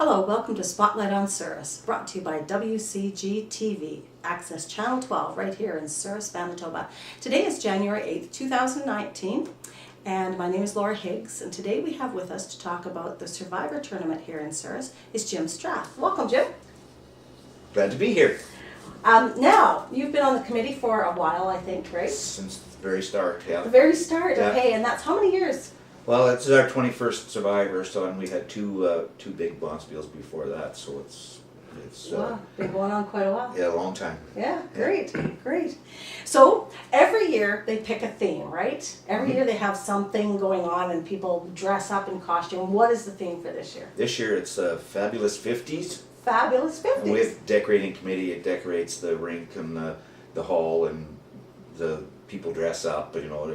Hello, welcome to Spotlight on Souris, brought to you by WCG-TV, Access Channel 12, right here in Souris, Manitoba. Today is January 8th, 2019, and my name is Laura Higgs, and today we have with us to talk about the Survivor tournament here in Souris is Jim Strath. Welcome, Jim. Glad to be here. Now, you've been on the committee for a while, I think, right? Since the very start, yeah. The very start, Yeah. okay, and that's how many years? Well, it's our 21st Survivor, so and we had two big bonspiels before that, so it's Wow, been going on quite a while. yeah, a long time. Yeah, great, great. So every year they pick a theme, right? Every year they have something going on and people dress up in costume. What is the theme for this year? This year it's Fabulous 50s. Fabulous 50s. And we have a decorating committee. It decorates the rink and the hall, and the people dress up. You know,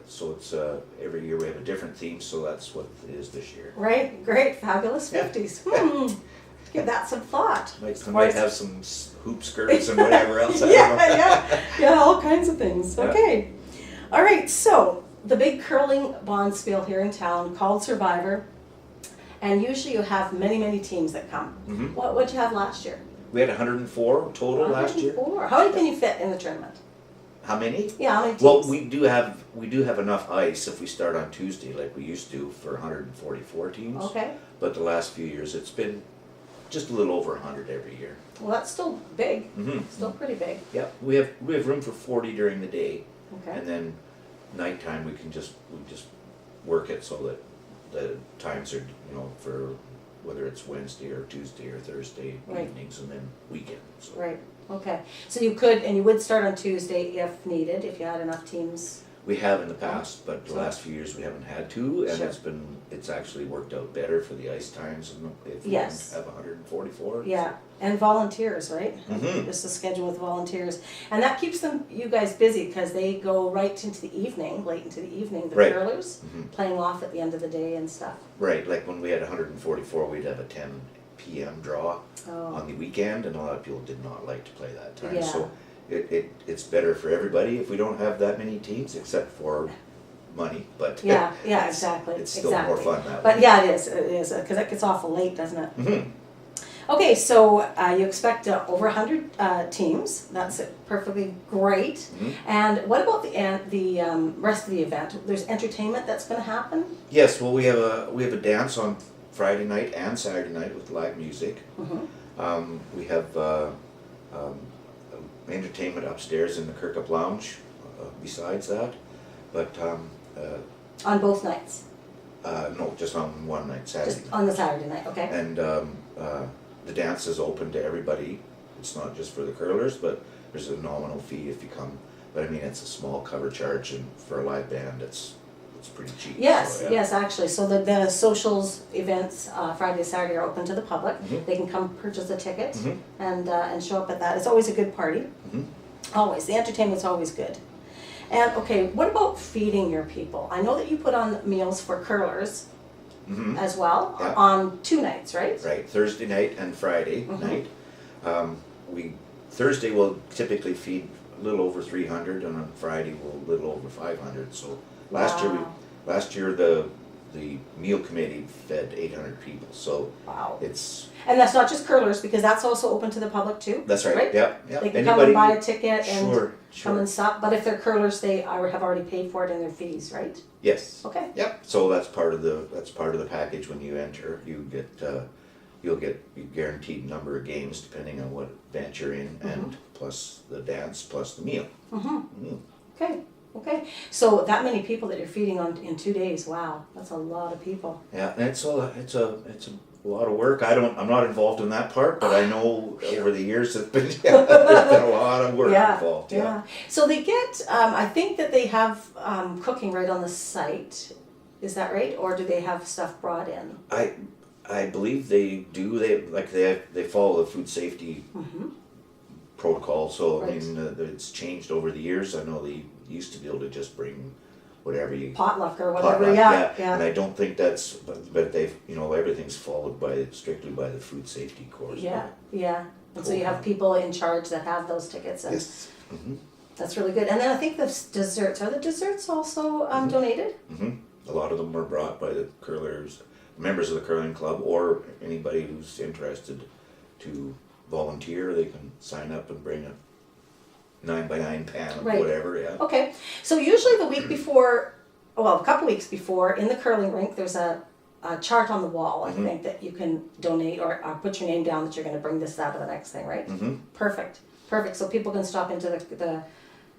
so it's every year we have a different theme. So that's what it is this year. Right, great, Fabulous 50s. Give that some thought. Might have some hoop skirts and whatever else. I don't know. yeah, all kinds of things. Yeah. Okay. All right, so the big curling bonspiel here in town called Survivor, and usually you have many, many teams that come. Mhm. What'd you have last year? We had 104 total last year. 104. How many can you fit in the tournament? How many? Yeah, how many teams? Well, we do have enough ice if we start on Tuesday like we used to for 144 teams. Okay. But the last few years it's been just a little over 100 every year. Well, that's still big. Mm-hmm. Still pretty big. Yep. We have room for 40 during the day, Okay. and then nighttime we just work it so that the times are, you know, for whether it's Wednesday or Tuesday or Thursday Right. evenings, and then weekends. So. Right. Okay. So you could, and you would start on Tuesday if needed, if you had enough teams. We have in the past, but the Sure. last few years we haven't had to, and Sure. it's actually worked out better for the ice times and if we Yes. don't have 144. Yeah. And volunteers, right? Mhm. Just a schedule with volunteers. And that keeps you guys busy because they go right into the evening, late into the evening, the Right. curlers, Mhm. playing off at the end of the day and stuff. Right, like when we had 144, we'd have a 10 p.m. draw Oh. on the weekend, and a lot of people did not like to play that time. Yeah. So it's better for everybody if we don't have that many teams, except for money. But Yeah, exactly. it's still exactly. more fun that But way. yeah, it is, because that gets awful late, doesn't it? Mhm. Okay, so you expect over 100 teams. That's perfectly great. Mhm. And what about the rest of the event? There's entertainment that's going to happen? Yes, well, we have a dance on Friday night and Saturday night with live music. Mm-hmm. We have entertainment upstairs in the Kirkup Lounge. Besides that, but On both nights? no, just on one night, Saturday Just night. on the Saturday night, okay. And the dance is open to everybody. It's not just for the curlers, but there's a nominal fee if you come. But I mean, it's a small cover charge, and for a live band, it's pretty cheap. Yes, so, yeah. yes, actually. So the socials events Friday, Saturday are open to the public. Mhm. They can come purchase a ticket Mhm. and show up at that. It's always a good party. Mhm. Always. The entertainment's always good. And okay, what about feeding your people? I know that you put on meals for curlers Mhm. as well Yeah. on 2 nights, right? Right, Thursday night and Friday Mhm. night. Thursday we'll typically feed a little over 300, and on Friday we'll a little over 500. So last year the meal committee fed 800 people. So Wow. it's And that's not just curlers, because that's also open to the public too. that's right. Right? Yep. Yep. They can come and buy a ticket and Sure. come and stop. But if they're curlers, they have already paid for it in their fees, right? Yes. Okay. Yep. So that's part of the package. When you enter, you'll get a guaranteed number of games depending on what event you're in, and plus the dance, plus the meal. Okay. Okay. So that many people that you're feeding on in 2 days, wow, that's a lot of people. Yeah, and it's a lot of work. I'm not involved in that part, but I know over the years there's been a lot of work involved. Yeah. So they get, I think that they have cooking right on the site. Is that right? Or do they have stuff brought in? I believe they do. They follow the food safety protocol. So Right. I mean, it's changed over the years. I know they used to be able to just bring whatever you Potluck or whatever, potluck, yeah. And I don't think that's, but they've, everything's followed strictly by the food safety course. Yeah. And so you have people in charge that have those tickets, and Yes. Mm-hmm. that's really good. And then I think the desserts, are the desserts also donated? Mm-hmm. A lot of them were brought by the curlers. members of the curling club or anybody who's interested to volunteer, they can sign up and bring a 9x9 pan of Right. whatever, yeah. Okay, so usually the week before, well, a couple weeks before, in the curling rink, there's a chart on the wall, I think, that you can donate or put your name down that you're going to bring this, that, or the next thing, right? Mm-hmm. Perfect. So people can stop into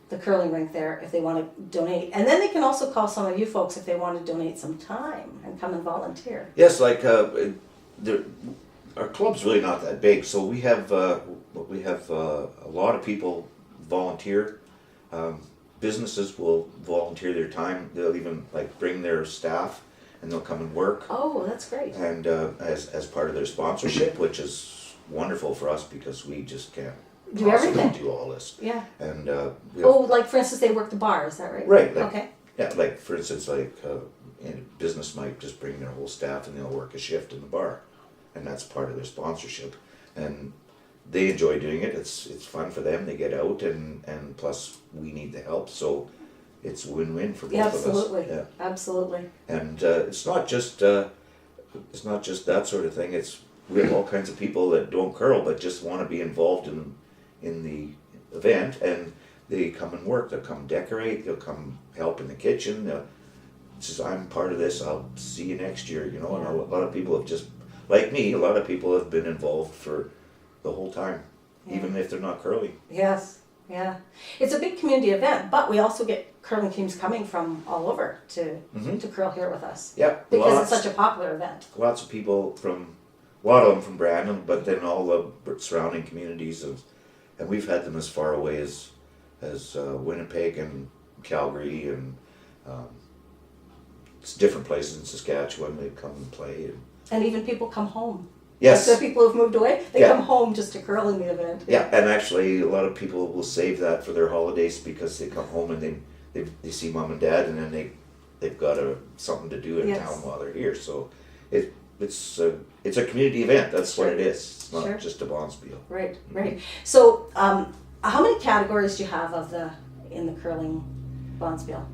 the curling rink there if they want to donate. And then they can also call some of you folks if they want to donate some time and come and volunteer. Yes, like our club's really not that big, so we have a lot of people volunteer. Businesses will volunteer their time. They'll even like bring their staff, and they'll come and work. Oh, that's great. And as part of their sponsorship, which is wonderful for us because we just can't Do possibly everything. do all this. Yeah. And we have, Oh, like for instance, they work the bar, is that right? Right, like- Okay. yeah, like for instance, like a business might just bring their whole staff and they'll work a shift in the bar, and that's part of their sponsorship, and they enjoy doing it. It's fun for them. They get out, and plus we need the help, so it's a win-win for both Yeah, of us. absolutely. Yeah, Absolutely. and it's not just that sort of thing. It's we have all kinds of people that don't curl but just want to be involved in the event, and they come and work. They'll come decorate. They'll come help in the kitchen. Says, I'm part of this. I'll see you next year. You know, and a lot of people have just, like me, a lot of people have been involved for the whole time, even if they're not curling. Yes. Yeah. It's a big community event, but we also get curling teams coming from all over to curl here with us. Yeah, Because it's such a popular event. lots of people a lot of them from Brandon, but then all the surrounding communities, and we've had them as far away as Winnipeg and Calgary, and it's different places in Saskatchewan. They come and play. And even people come home. Yes. Like the people who've moved away, they Yeah. come home just to curl in the event. Yeah, and actually a lot of people will save that for their holidays because they come home and they see mom and dad, and then they've got something to do in Yes. town while they're here. So it's a community event. That's what Sure. it is. It's not Sure. just a bonspiel. Right, right. So, how many categories do you have in the curling bonspiel?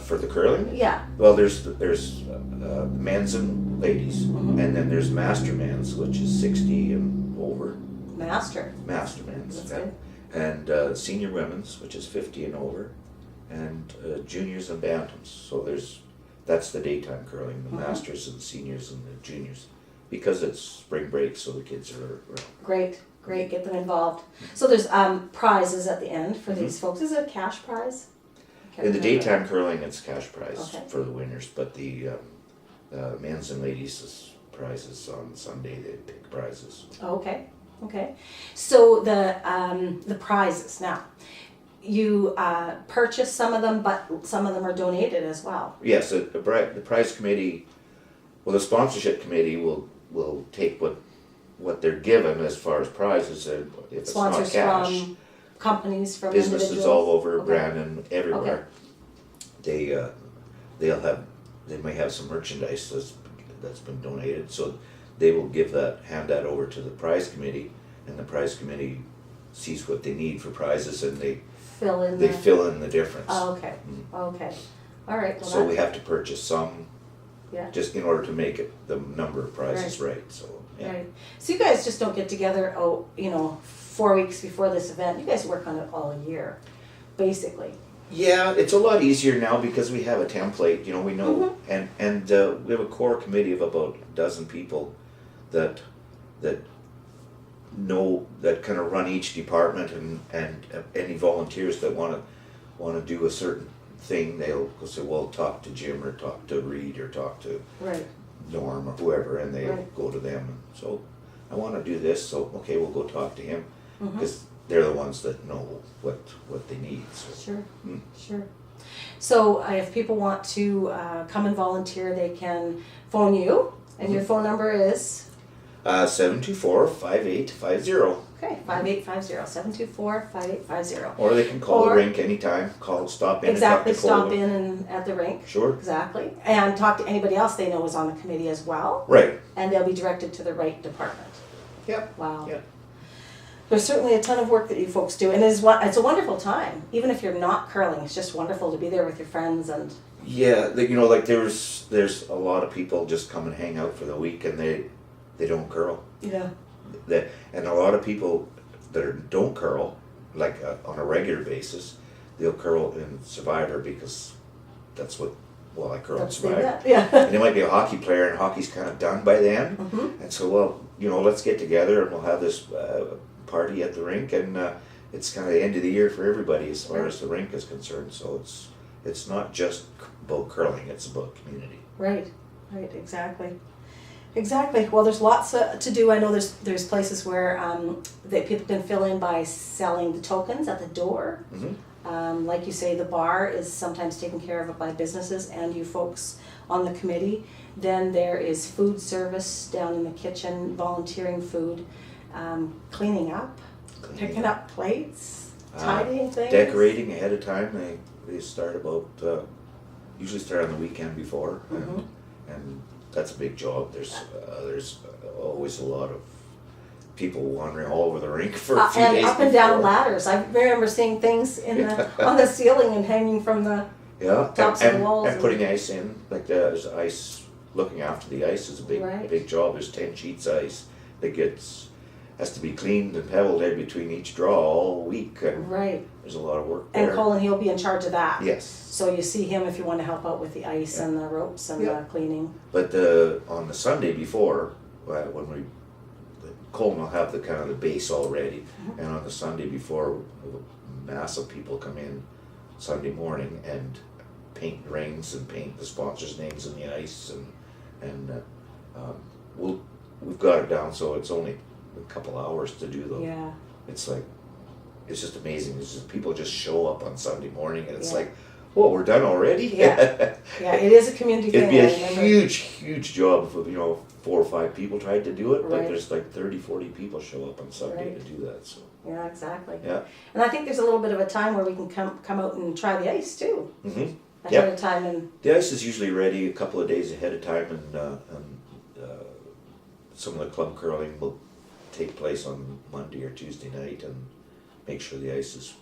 For the curling, Yeah. well, there's men's and ladies, and then there's master men's, which is 60 and over. Master. Master men's, That's yeah. good. And senior women's, which is 50 and over, and juniors and bantams. So that's the daytime curling, the masters and the seniors and the juniors, because it's spring break, so the kids are around. Great, great. Get them involved. So there's prizes at the end for these folks. Is it a cash prize? I can't In the remember. daytime curling, it's cash prize Okay. for the winners, but the men's and ladies' prizes on Sunday, they pick prizes. Okay, okay. So the prizes now. You purchase some of them, but some of them are donated as well. Yes, the prize committee, well, the sponsorship committee will take what they're given as far as prizes, and if it's not Sponsors cash. from companies, from Businesses individuals. all over Okay. Brandon, everywhere. They may have some merchandise that's been donated, so they will hand that over to the prize committee, and the prize committee sees what they need for prizes, and they Fill in. fill in the difference. Oh, okay. Okay. All right. Well, So we that- have to purchase some Yeah. just in order to make it the number of prizes right. So yeah. Right. So you guys just don't get together. 4 weeks before this event. You guys work on it all year, basically. Yeah, it's a lot easier now because we have a template, we know, and we have a core committee of about a dozen people that know, that kind of run each department, and any volunteers that want to do a certain thing, they'll say, well, talk to Jim or talk to Reed or talk to Right. Norm or whoever, and they'll Right. go to them. So I want to do this, so okay, we'll go talk to him, Mm-hmm. because they're the ones that know what they need. So. Sure. Mm. Sure. So if people want to come and volunteer, they can phone you, and your phone number is 724-5850. okay 5850 724-5850. Or they can call Or- the rink anytime. Stop in Exactly. and talk to Stop Colin. in and at the rink. Sure. Exactly. And talk to anybody else they know is on the committee as well, Right. and they'll be directed to the right department. Yep. Wow. Yep. There's certainly a ton of work that you folks do, and it's a wonderful time. Even if you're not curling, it's just wonderful to be there with your friends and. Yeah, you know, like there's a lot of people just come and hang out for the week, and they don't curl. Yeah. And a lot of people that don't curl, like on a regular basis, they'll curl in Survivor because that's what. Well, I curl in Survivor. Yeah. And they might be a hockey player, and hockey's kind of done by then. Mm-hmm. And so, well, you know, let's get together and we'll have this party at the rink, and it's kind of the end of the year for everybody as far as the rink is concerned. So it's not just about curling; it's about community. Right. Exactly. Well, there's lots to do. I know there's places where that people can fill in by selling the tokens at the door. Mm-hmm. Like you say, the bar is sometimes taken care of by businesses and you folks on the committee. Then there is food service down in the kitchen, volunteering food, cleaning up, picking up plates, tidying things. Decorating ahead of time. They start about, usually start on the weekend before, and that's a big job. There's always a lot of people wandering all over the rink for a few days and up and down ladders. I remember seeing things on the ceiling and hanging from the tops of the walls. And putting ice in, like there's ice, looking after the ice is a big job. There's 10 sheets of ice that has to be cleaned and pebbled in between each draw all week. And there's a lot of work there. And Colin, he'll be in charge of that. Yes. So you see him if you want to help out with the ice and the ropes and the cleaning. But on the Sunday before, when Colin will have the kind of the base already, and on the Sunday before, a mass of people come in Sunday morning and paint rings and paint the sponsors' names in the ice, and we've got it down so it's only a couple hours to do them. Yeah. It's just amazing. It's just people just show up on Sunday morning, and it's like, whoa, we're done already? Yeah. It is a community thing. It'd be a huge job if 4 or 5 people tried to do it, but there's like 30, 40 people show up on Sunday to do that. So. Yeah, exactly. Yeah. And I think there's a little bit of a time where we can come out and try the ice too. Mm-hmm. Ahead of time. And the ice is usually ready a couple of days ahead of time, and some of the club curling will take place on Monday or Tuesday night and make sure the ice is,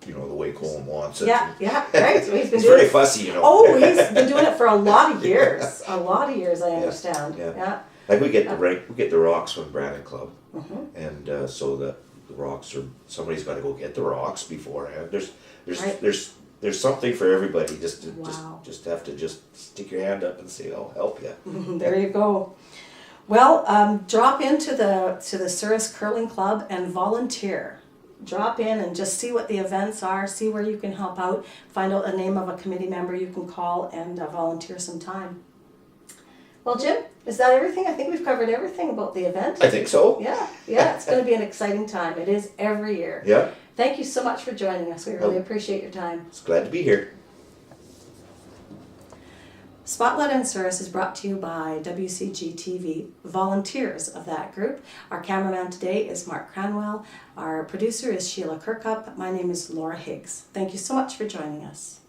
the way Colin wants it. Yeah, right. So he's been He's very fussy, Oh, he's been doing it for a lot of years. I understand. Yeah. Like we get the rocks from Brandon Club, and so the rocks somebody's got to go get the rocks beforehand. There's something for everybody. Just have to stick your hand up and say, "I'll help you." There you go. Well, drop into the Souris Curling Club and volunteer. Drop in and just see what the events are, see where you can help out, find out the name of a committee member you can call and volunteer some time. Well, Jim, is that everything? I think we've covered everything about the event. I think so. Yeah, it's going to be an exciting time. It is every year. Yeah. Thank you so much for joining us. We really appreciate your time. It's glad to be here. Spotlight on Souris is brought to you by WCG TV, volunteers of that group. Our cameraman today is Mark Cranwell. Our producer is Sheila Kirkup. My name is Laura Higgs. Thank you so much for joining us.